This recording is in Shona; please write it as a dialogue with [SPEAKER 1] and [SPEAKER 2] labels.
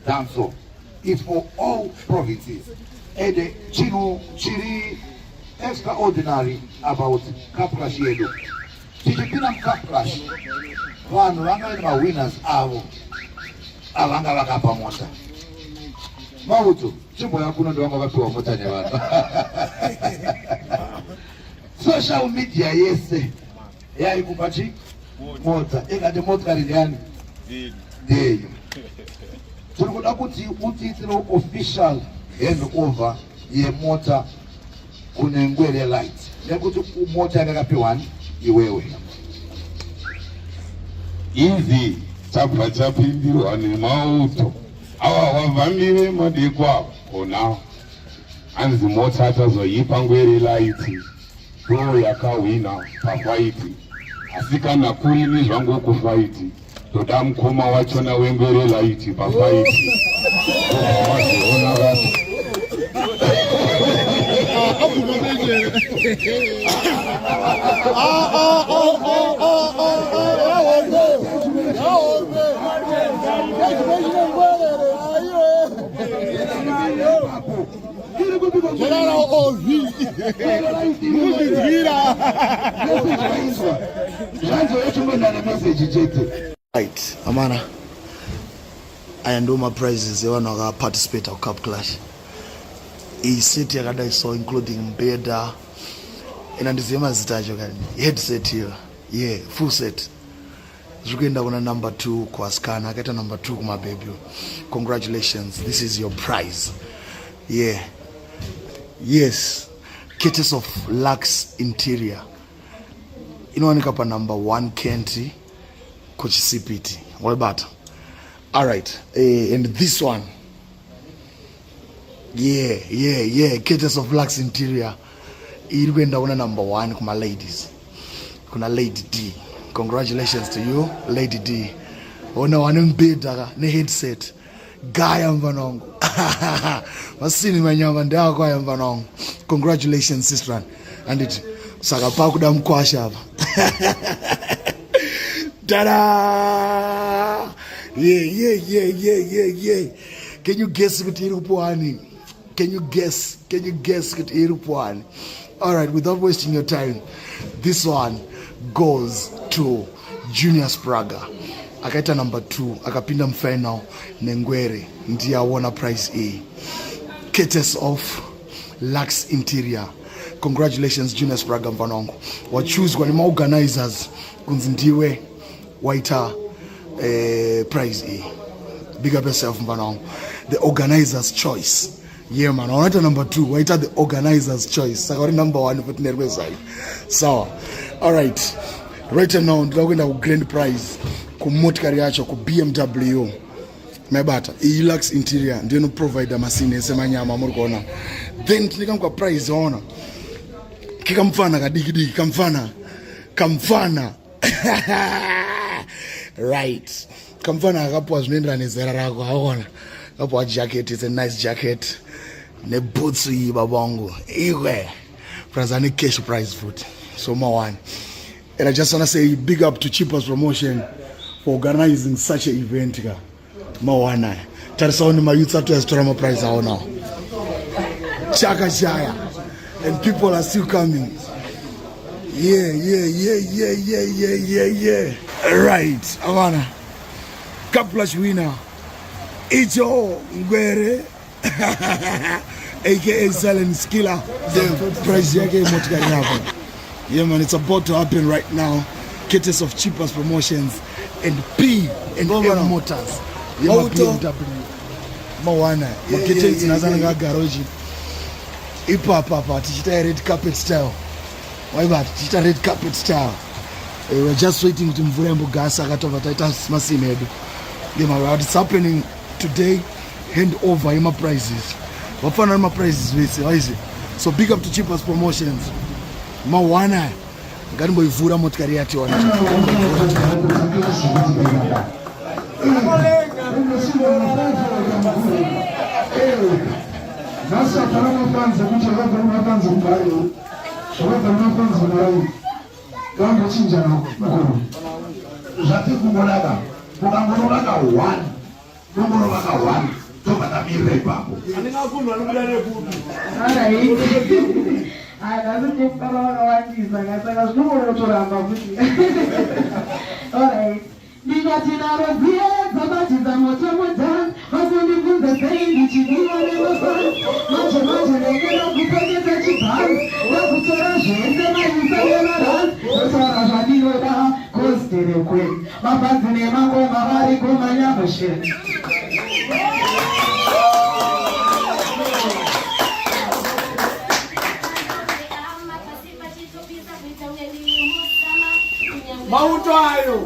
[SPEAKER 1] dance-off. It's for all provinces. And chiri extraordinary about Cup Clash yedu. Chichipina Cup Clash. Vanhu vanga winners avo. Avanga vakapa mota. Mautu, chimbo yakuno ndo vanga vapiwa mota nevanhu. Social media yese. Yaikupachi mota. Ekati motikari ndiyani? Ndeyo. Turikuda kuti utitiro official handover ye mota kune Ngwere Lite. Nekuti mota yakapiwa iwewe.
[SPEAKER 2] Izi chapindirwa nemauto awa wavambire madekwa ona anzi mota atazoipa Ngwere Lite ndo yakawina pafaiti asi kana kurini zvangu kufaiti toda mukoma wachona weNgwere Lite pafaiti ona vasi
[SPEAKER 3] Right, Amana. I do my prizes. They want to participate in Cup Clash. He set here that I saw, including Beda, and the same as the headset here. Yeah, full set. Zugenda wana number 2 kwa scan. I get a number 2 my baby. Congratulations. This is your prize. Yeah. Yes. Cases of Lux Interior. Inawanika number 1 Kenti Coach CPT. What about? All right. And this one. Yeah. Cases of Lux Interior. Irwenda wana number 1 kuma ladies. Kuna Lady D. Congratulations to you, Lady D. Ona wanembeda ne headset. Gaya mvanongo. Masini manyama ndia kwa mvanongo. Congratulations sister. And it sakapa kuda mkwasha hapa. Tada! Yeah. Can you guess kuti irupwani? Can you guess kuti irupwani? All right, without wasting your time, this one goes to Junior Spraga. Akaita number 2, akapinda mfinal Ngwere, ndiye won prize A. Cases of Lux Interior. Congratulations Junior Spraga mfanongo. Wa choose kwa ma organizers kunzindiwe waita prize A. Big up yourself mfanongo. The organizers choice. Yeah man, waita number 2, waita the organizers choice. Sakari number 1 put nerwe side. So, all right. Right now ndakenda ku grand prize ku motikari yacho ku BMW mebata Lux Interior ndiyo no provider masine esemanyama muri kuona. Then tinika kwa prize ona kikamfana kadikidiki kamfana right kamfana akapwa zvinoendera nezera rako aona akapwa jacket. It's a nice jacket ne boots babongo iwe prize and cash prize food so one. And I just want to say big up to Cheapers Promotion for organizing such an event. Mawana. Tarisaoni my youth to Astorama prize now. Chaka Chaya. And people are still coming. Yeah. Right. Awana. Cup Clash winner. Icho Ngwere. AKA Silent Skiller. The prize yake motikari hapo. Yeah man, it's about to happen right now. Cases of Cheapers Promotions and P and M Motors. Yeah, BMW. Mawana. Makete zinazana nga garage. Papa, tichita red carpet style. Why that? Tichita red carpet style. We're just waiting to mvurembo gasa katova taita machine head. Yeah man, it's happening today. Hand over my prizes. Wapana my prizes with why is it? So big up to Cheapers Promotions. Mawana ngani mboivura motikari yati wana nasa tarama panza kuchaka tarama panza mbayo shoka tarama panza mbayo kama chinja na zvati kumbolaka kukambolaka 1
[SPEAKER 1] numero vaka 1 tovatamira ipapo.
[SPEAKER 4] Alright. Ndikatinaro dziye dzabatiza moto mudhani vakundibvunza sei ndichidiwa nemafani manje ndengeda kupeketa chibhani ndakutora zvese maisa nemarani otaura zvandinoda kostere kwenu mabhazi nemangoma vari kumanyamusheni.
[SPEAKER 3] Mauto ayo.